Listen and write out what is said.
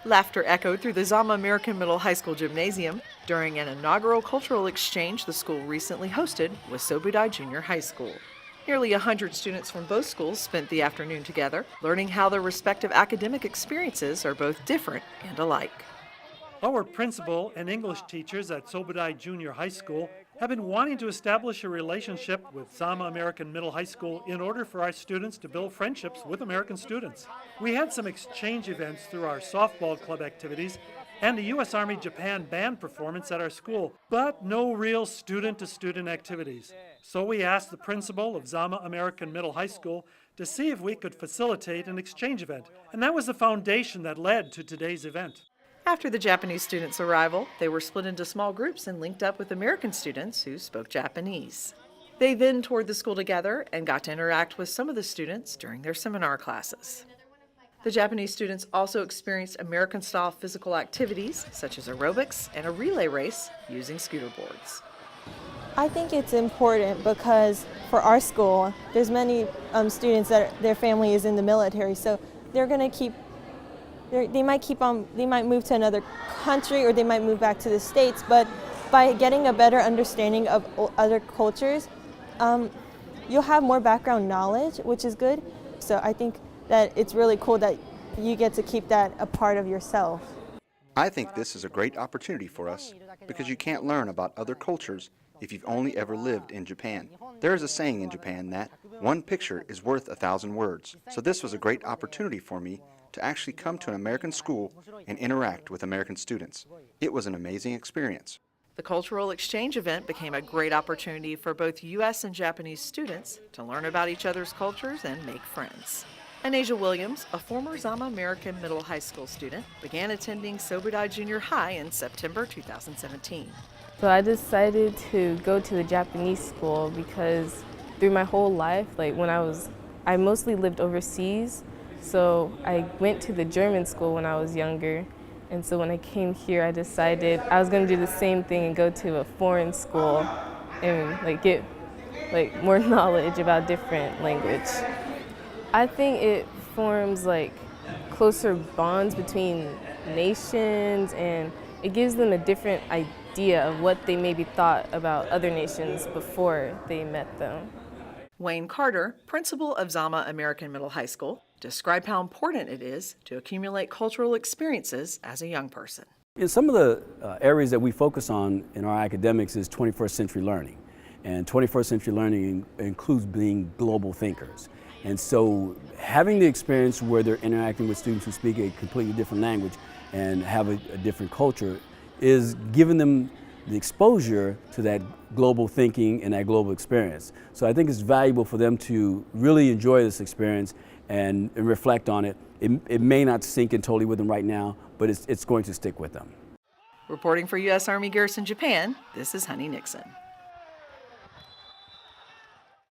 Laughter echoed through the Zama American Middle High School gymnasium during an inaugural cultural exchange the school recently hosted with Soubudai Junior High School. Nearly 100 students from both schools spent the afternoon together, learning how their respective academic experiences are both different and alike. Our principal and English teachers at Soubudai Junior High School have been wanting to establish a relationship with Zama American Middle High School in order for our students to build friendships with American students. We had some exchange events through our softball club activities and a U.S. Army Japan band performance at our school, but no real student-to-student activities. So we asked the principal of Zama American Middle High School to see if we could facilitate an exchange event, and that was the foundation that led to today's event. After the Japanese students' arrival, they were split into small groups and linked up with American students who spoke Japanese. They then toured the school together and got to interact with some of the students during their seminar classes. The Japanese students also experienced American-style physical activities, such as aerobics and a relay race using scooter boards. I think it's important because for our school, there's many students that their family is in the military, so they're going to they might move to another country or they might move back to the States, but by getting a better understanding of other cultures, you'll have more background knowledge, which is good. So I think that it's really cool that you get to keep that a part of yourself. I think this is a great opportunity for us because you can't learn about other cultures if you've only ever lived in Japan. There is a saying in Japan that one picture is worth 1,000 words. So this was a great opportunity for me to actually come to an American school and interact with American students. It was an amazing experience. The cultural exchange event became a great opportunity for both U.S. and Japanese students to learn about each other's cultures and make friends. Anaja Williams, a former Zama American Middle High School student, began attending Soubudai Junior High in September 2017. So I decided to go to the Japanese school because through my whole life, I mostly lived overseas. So I went to the German school when I was younger, and so when I came here, I decided I was going to do the same thing and go to a foreign school and get more knowledge about different language. I think it forms closer bonds between nations, and it gives them a different idea of what they maybe thought about other nations before they met them. Wayne Carter, principal of Zama American Middle High School, described how important it is to accumulate cultural experiences as a young person. In some of the areas that we focus on in our academics is 21st century learning. And 21st century learning includes being global thinkers. And so having the experience where they're interacting with students who speak a completely different language and have a different culture is giving them the exposure to that global thinking and that global experience. So I think it's valuable for them to really enjoy this experience and reflect on it. It may not sink in totally with them right now, but it's going to stick with them. Reporting for U.S. Army Garrison Japan, this is Honey Nixon.